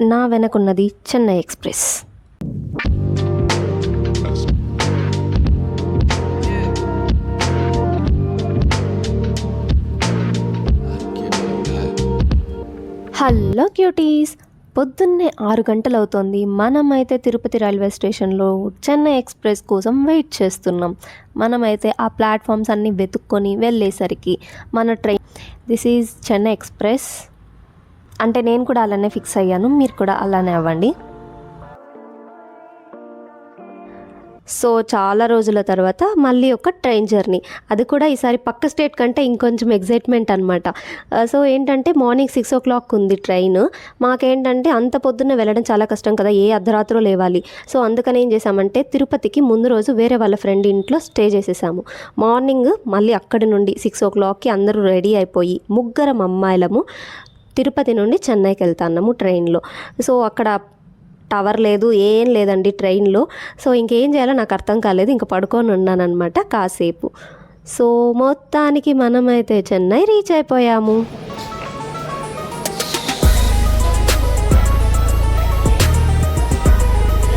నా వెనకున్నది Chennai express. Hello cuties, పొద్దున్నే 6 గంటలు అవుతోంది. మనమైతే తిరుపతి రైల్వే స్టేషన్లో చెన్నై ఎక్స్ప్రెస్ కోసం వెయిట్ చేస్తున్నాం. మనమైతే ఆ ప్లాట్ఫామ్స్ అన్నీ వెతుక్కొని వెళ్ళేసరికి మన train this is Chennai express అంటే నేను కూడా అలానే ఫిక్స్ అయ్యాను, మీరు కూడా అలానే అవ్వండి. సో చాలా రోజుల తర్వాత మళ్ళీ ఒక ట్రైన్ జర్నీ, అది కూడా ఈసారి పక్క స్టేట్ కంటే ఇంకొంచెం ఎగ్జైట్మెంట్ అనమాట. సో ఏంటంటే మార్నింగ్ 6 o'clock ఉంది ట్రైన్. మాకేంటంటే అంత పొద్దున్నే వెళ్ళడం చాలా కష్టం కదా, ఏ అర్ధరాత్రో లేవాలి. సో అందుకని ఏం చేసామంటే తిరుపతికి ముందు రోజు వేరే వాళ్ళ ఫ్రెండ్ ఇంట్లో స్టే చేసేసాము. మార్నింగ్ మళ్ళీ అక్కడి నుండి 6 o'clockకి అందరూ రెడీ అయిపోయి ముగ్గురం అమ్మాయిలము తిరుపతి నుండి చెన్నైకి వెళ్తున్నాము ట్రైన్లో. సో అక్కడ టవర్ లేదు, ఏం లేదండి ట్రైన్లో. సో ఇంకేం చేయాలో నాకు అర్థం కాలేదు, ఇంకా పడుకొని ఉన్నానన్నమాట కాసేపు. సో మొత్తానికి మనమైతే చెన్నై రీచ్ అయిపోయాము.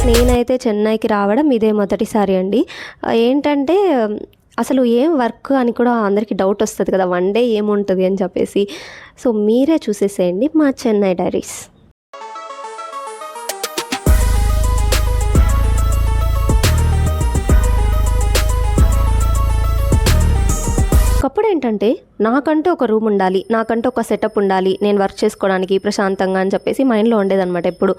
నేనైతే చెన్నైకి రావడం ఇదే మొదటిసారి అండి. ఏంటంటే అసలు ఏం వర్క్ అని కూడా అందరికీ డౌట్ వస్తుంది కదా, వన్ డే ఏముంటుంది అని చెప్పేసి. సో మీరే చూసేసేయండి మా చెన్నై డైరీస్. ఒకప్పుడు ఏంటంటే నాకంటూ ఒక రూమ్ ఉండాలి, నాకంటూ ఒక సెటప్ ఉండాలి, నేను వర్క్ చేసుకోవడానికి ప్రశాంతంగా అని చెప్పేసి మైండ్లో ఉండేదన్నమాట ఎప్పుడు.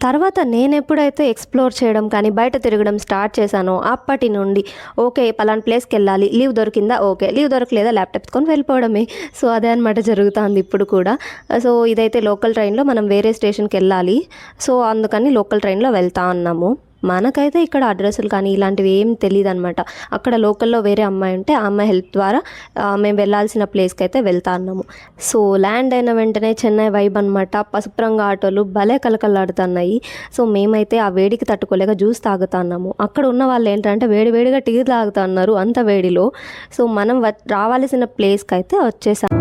తర్వాత నేను ఎప్పుడైతే ఎక్స్ప్లోర్ చేయడం కానీ బయట తిరగడం స్టార్ట్ చేశానో అప్పటి నుండి ఓకే పలానా ప్లేస్కి వెళ్ళాలి, లీవ్ దొరికిందా ఓకే, లీవ్ దొరకలేదా ల్యాప్టాప్ ఎత్తుకొని వెళ్ళిపోవడమే. సో అదే అనమాట జరుగుతుంది ఇప్పుడు కూడా. సో ఇదైతే లోకల్ ట్రైన్లో మనం వేరే స్టేషన్కి వెళ్ళాలి, సో అందుకని లోకల్ ట్రైన్లో వెళ్తా ఉన్నాము. మనకైతే ఇక్కడ అడ్రస్లు కానీ ఇలాంటివి ఏం తెలియదు అనమాట. అక్కడ లోకల్లో వేరే అమ్మాయి ఉంటే ఆ అమ్మాయి హెల్ప్ ద్వారా మేము వెళ్ళాల్సిన ప్లేస్కి అయితే వెళ్తా ఉన్నాము. సో ల్యాండ్ అయిన వెంటనే చెన్నై వైబ్ అనమాట. పసుపు రంగు ఆటోలు భలే కలకలాడుతున్నాయి. సో మేమైతే ఆ వేడికి తట్టుకోలేక జ్యూస్ తాగుతున్నాము. అక్కడ ఉన్న వాళ్ళు ఏంటంటే వేడివేడిగా టీ తాగుతున్నారు అంత వేడిలో. సో మనం రావాల్సిన ప్లేస్కి అయితే వచ్చేసాం.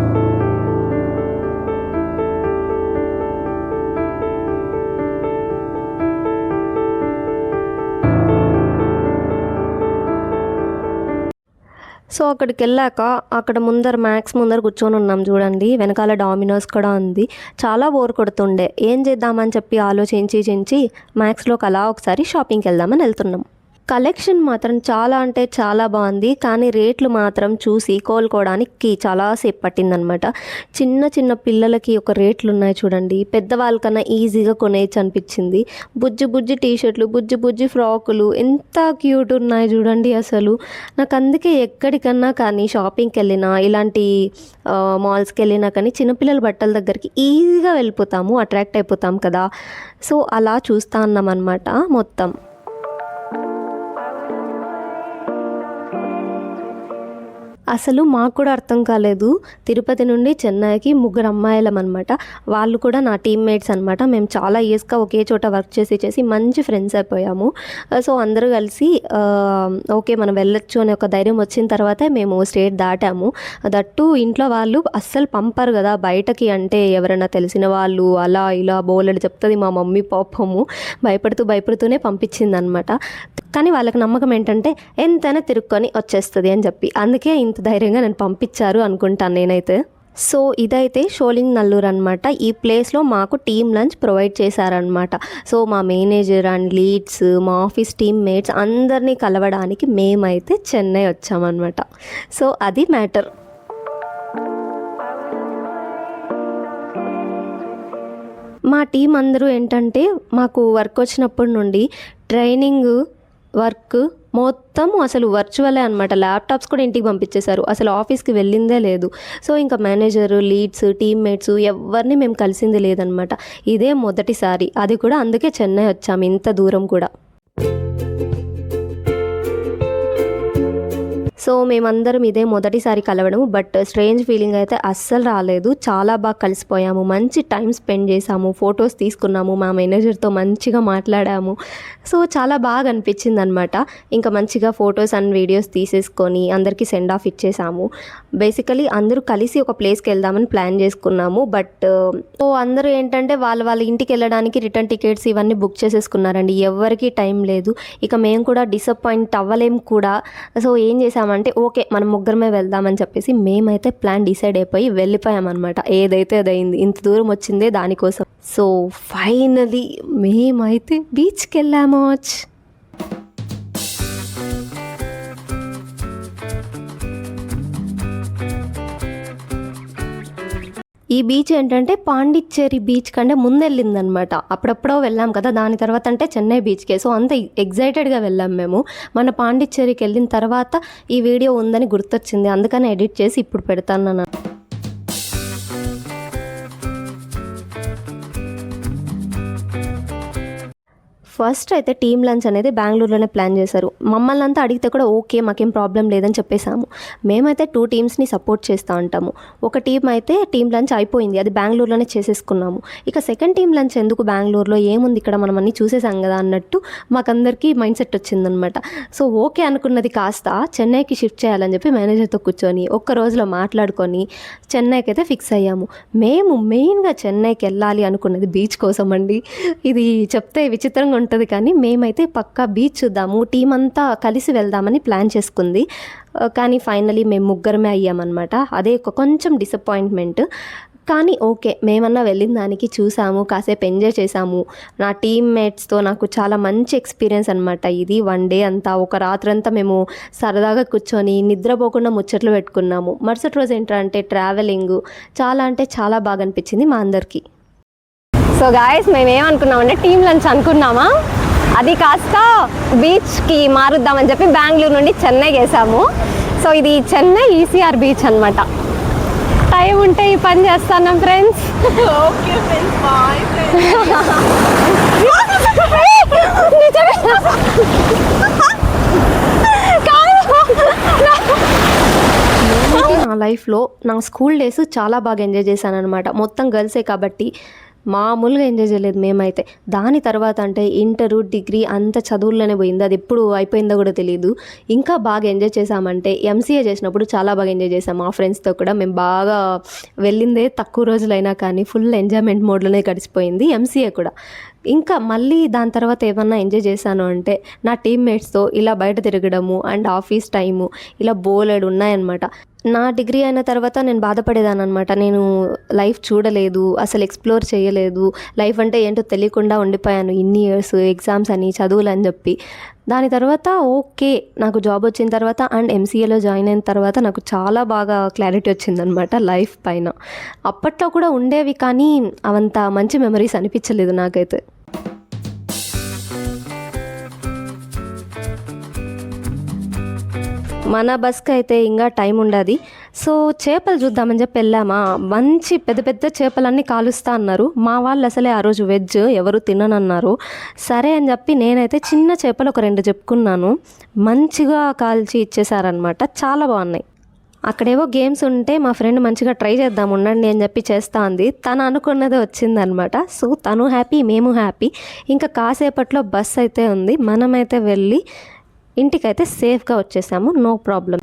సో అక్కడికి వెళ్ళాక అక్కడ మ్యాక్స్ ముందర కూర్చొని ఉన్నాం చూడండి, వెనకాల డామినోస్ కూడా ఉంది. చాలా బోర్ కొడుతుండే, ఏం చేద్దామని చెప్పి ఆలోచించి మ్యాక్స్లోకి అలా ఒకసారి షాపింగ్కి వెళ్దామని వెళ్తున్నాం. కలెక్షన్ మాత్రం చాలా అంటే చాలా బాగుంది, కానీ రేట్లు మాత్రం చూసి కోలుకోవడానికి చాలాసేపు పట్టిందనమాట. చిన్న పిల్లలకి ఒక రేట్లు ఉన్నాయి చూడండి, పెద్దవాళ్ళకన్నా ఈజీగా కొనేయచ్చు అనిపించింది. బుజ్జి టీషర్ట్లు, బుజ్జి ఫ్రాకులు ఎంత క్యూట్ ఉన్నాయి చూడండి. అసలు నాకు అందుకే ఎక్కడికన్నా కానీ షాపింగ్కి వెళ్ళినా ఇలాంటి మాల్స్కి వెళ్ళినా కానీ చిన్నపిల్లల బట్టల దగ్గరికి ఈజీగా వెళ్ళిపోతాము, అట్రాక్ట్ అయిపోతాం కదా. సో అలా చూస్తా ఉన్నాం అనమాట మొత్తం. అసలు మాకు కూడా అర్థం కాలేదు, తిరుపతి నుండి చెన్నైకి ముగ్గురు అమ్మాయిలం అనమాట. వాళ్ళు కూడా నా టీమ్మేట్స్ అనమాట. మేము చాలా ఇయర్స్గా ఒకే చోట వర్క్ చేసి మంచి ఫ్రెండ్స్ అయిపోయాము. సో అందరూ కలిసి ఓకే మనం వెళ్ళొచ్చు అనే ఒక ధైర్యం వచ్చిన తర్వాతే మేము స్టేట్ దాటాము. దట్టు ఇంట్లో వాళ్ళు అస్సలు పంపరు కదా బయటకి, అంటే ఎవరైనా తెలిసిన వాళ్ళు అలా ఇలా బోలెడు చెప్తుంది మా మమ్మీ. పాపము భయపడుతూనే పంపించింది అనమాట. కానీ వాళ్ళకి నమ్మకం ఏంటంటే ఎంతైనా తిరుక్కొని వచ్చేస్తుంది అని చెప్పి, అందుకే ఇంత ధైర్యంగా నేను పంపించారు అనుకుంటాను నేనైతే. సో ఇదైతే షోలింగ్ నల్లూరు అనమాట. ఈ ప్లేస్లో మాకు టీమ్ లంచ్ ప్రొవైడ్ చేశారనమాట. సో మా మేనేజర్ అండ్ లీడ్స్, మా ఆఫీస్ టీమ్ మేట్స్ అందరినీ కలవడానికి మేమైతే చెన్నై వచ్చామన్నమాట. సో అది మ్యాటర్. మా టీం అందరూ ఏంటంటే మాకు వర్క్ వచ్చినప్పటి నుండి ట్రైనింగ్ వర్క్ మొత్తం అసలు వర్చువలే అనమాట. ల్యాప్టాప్స్ కూడా ఇంటికి పంపించేశారు, అసలు ఆఫీస్కి వెళ్ళిందే లేదు. సో ఇంకా మేనేజరు, లీడ్స్, టీమ్మేట్స్ ఎవరిని మేము కలిసింది లేదనమాట. ఇదే మొదటిసారి, అది కూడా అందుకే చెన్నై వచ్చాము ఇంత దూరం కూడా. సో మేమందరం ఇదే మొదటిసారి కలవడం. బట్ స్ట్రేంజ్ ఫీలింగ్ అయితే అస్సలు రాలేదు. చాలా బాగా కలిసిపోయాము, మంచి టైం స్పెండ్ చేసాము, ఫొటోస్ తీసుకున్నాము, మా మేనేజర్తో మంచిగా మాట్లాడాము. సో చాలా బాగా అనిపించింది అనమాట. ఇంకా మంచిగా ఫొటోస్ అండ్ వీడియోస్ తీసేసుకొని అందరికీ సెండ్ ఆఫ్ ఇచ్చేసాము. బేసికలీ అందరూ కలిసి ఒక ప్లేస్కి వెళ్దామని ప్లాన్ చేసుకున్నాము. బట్ సో అందరూ ఏంటంటే వాళ్ళ ఇంటికి వెళ్ళడానికి రిటర్న్ టికెట్స్ ఇవన్నీ బుక్ చేసేసుకున్నారండి. ఎవరికి టైం లేదు. ఇక మేము కూడా డిసప్పాయింట్ అవ్వలేం కూడా. సో ఏం చేసామంటే ఓకే మనం ముగ్గురమే వెళ్దామని చెప్పేసి మేమైతే ప్లాన్ డిసైడ్ అయిపోయి వెళ్ళిపోయామన్నమాట. ఏదైతే అదైంది, ఇంత దూరం వచ్చిందే దానికోసం. సో ఫైనలీ మేమైతే బీచ్కి వెళ్ళాము. ఈ బీచ్ ఏంటంటే పాండిచ్చేరి బీచ్ కంటే ముందు వెళ్ళిందనమాట. అప్పుడప్పుడో వెళ్ళాం కదా, దాని తర్వాత అంటే చెన్నై బీచ్కే. సో అంత ఎగ్జైటెడ్గా వెళ్ళాం మేము. మన పాండిచ్చేరికి వెళ్ళిన తర్వాత ఈ వీడియో ఉందని గుర్తొచ్చింది, అందుకని ఎడిట్ చేసి ఇప్పుడు పెడతాను. ఫస్ట్ అయితే టీమ్ లంచ్ అనేది బెంగళూరులోనే ప్లాన్ చేశారు. మమ్మల్ని అంతా అడిగితే కూడా ఓకే మాకేం ప్రాబ్లం లేదని చెప్పేసాము. మేమైతే 2 టీమ్స్ని సపోర్ట్ చేస్తూ ఉంటాము. ఒక టీం అయితే టీమ్ లంచ్ అయిపోయింది, అది బెంగళూరులోనే చేసేసుకున్నాము. ఇక సెకండ్ టీమ్ లంచ్ ఎందుకు బెంగళూరులో, ఏముంది ఇక్కడ మనం అన్నీ చూసేసాం కదా అన్నట్టు మాకందరికీ మైండ్ సెట్ వచ్చిందనమాట. సో ఓకే అనుకున్నది కాస్త చెన్నైకి షిఫ్ట్ చేయాలని చెప్పి మేనేజర్తో కూర్చొని ఒక్క రోజులో మాట్లాడుకొని చెన్నైకి అయితే ఫిక్స్ అయ్యాము. మేము మెయిన్గా చెన్నైకి వెళ్ళాలి అనుకున్నది బీచ్ కోసం అండి. ఇది చెప్తే విచిత్రంగా ఉంటుంది కానీ మేమైతే పక్కా బీచ్ చూద్దాము, టీం అంతా కలిసి వెళ్దామని ప్లాన్ చేసుకుంది. కానీ ఫైనలీ మేము ముగ్గురమే అయ్యామన్నమాట. అదే కొంచెం డిసప్పాయింట్మెంట్. కానీ ఓకే మేమన్నా వెళ్ళిన దానికి చూసాము, కాసేపు ఎంజాయ్ చేసాము. నా టీమ్మేట్స్తో నాకు చాలా మంచి ఎక్స్పీరియన్స్ అనమాట ఇది. 1 డే అంతా, ఒక రాత్రంతా మేము సరదాగా కూర్చొని నిద్రపోకుండా ముచ్చట్లు పెట్టుకున్నాము. మరుసటి రోజు ఏంటంటే ట్రావెలింగ్ చాలా అంటే చాలా బాగా అనిపించింది మా అందరికీ. సో గాయస్ మేమేమనుకున్నామంటే టీమ్ లంచ్ అనుకున్నామా, అది కాస్త బీచ్కి మారుద్దామని చెప్పి బెంగళూరు నుండి చెన్నైకి వేసాము. సో ఇది చెన్నై ఈసీఆర్ బీచ్ అనమాట. టైం ఉంటే ఈ పని చేస్తాను friends. Okay friends, bye friends. నా లైఫ్లో నా స్కూల్ డేస్ చాలా బాగా ఎంజాయ్ చేశాను అనమాట. మొత్తం గర్ల్సే కాబట్టి మామూలుగా ఎంజాయ్ చేయలేదు మేమైతే. దాని తర్వాత అంటే ఇంటరు డిగ్రీ అంత చదువుల్లోనే పోయింది, అది ఎప్పుడు అయిపోయిందో కూడా తెలియదు. ఇంకా బాగా ఎంజాయ్ చేసామంటే ఎంసీఏ చేసినప్పుడు చాలా బాగా ఎంజాయ్ చేసాం. మా ఫ్రెండ్స్తో కూడా మేము బాగా వెళ్ళిందే తక్కువ రోజులైనా కానీ ఫుల్ ఎంజాయ్మెంట్ మోడ్లోనే గడిచిపోయింది ఎంసీఏ కూడా. ఇంకా మళ్ళీ దాని తర్వాత ఏమన్నా ఎంజాయ్ చేశాను అంటే నా టీమ్మేట్స్తో ఇలా బయట తిరగడము అండ్ ఆఫీస్ టైము ఇలా బోలెడు ఉన్నాయన్నమాట. నా డిగ్రీ అయిన తర్వాత నేను బాధపడేదాన్ని అనమాట. నేను లైఫ్ చూడలేదు, అసలు ఎక్స్ప్లోర్ చేయలేదు, లైఫ్ అంటే ఏంటో తెలియకుండా ఉండిపోయాను ఇన్ని ఇయర్స్, ఎగ్జామ్స్ అని చదువులు అని చెప్పి. దాని తర్వాత ఓకే నాకు జాబ్ వచ్చిన తర్వాత అండ్ ఎంసీఏలో జాయిన్ అయిన తర్వాత నాకు చాలా బాగా క్లారిటీ వచ్చిందనమాట లైఫ్ పైన. అప్పట్లో కూడా ఉండేవి కానీ అవంత మంచి మెమరీస్ అనిపించలేదు నాకైతే. మన బస్కి అయితే ఇంకా టైం ఉండదు. సో చేపలు చూద్దామని చెప్పి వెళ్ళామా, మంచి పెద్ద పెద్ద చేపలన్నీ కాలుస్తా అన్నారు. మా వాళ్ళు అసలే ఆ రోజు వెజ్ ఎవరు తిననన్నారు. సరే అని చెప్పి నేనైతే చిన్న చేపలు ఒక 2 చెప్పుకున్నాను. మంచిగా కాల్చి ఇచ్చేసారనమాట, చాలా బాగున్నాయి. అక్కడేవో గేమ్స్ ఉంటే మా ఫ్రెండ్ మంచిగా ట్రై చేద్దాం ఉండండి అని చెప్పి చేస్తా ఉంది. తను అనుకున్నది వచ్చిందనమాట. సో తను హ్యాపీ, మేము హ్యాపీ. ఇంకా కాసేపట్లో బస్ అయితే ఉంది, మనమైతే వెళ్ళి ఇంటికైతే సేఫ్గా వచ్చేసాము, నో ప్రాబ్లం.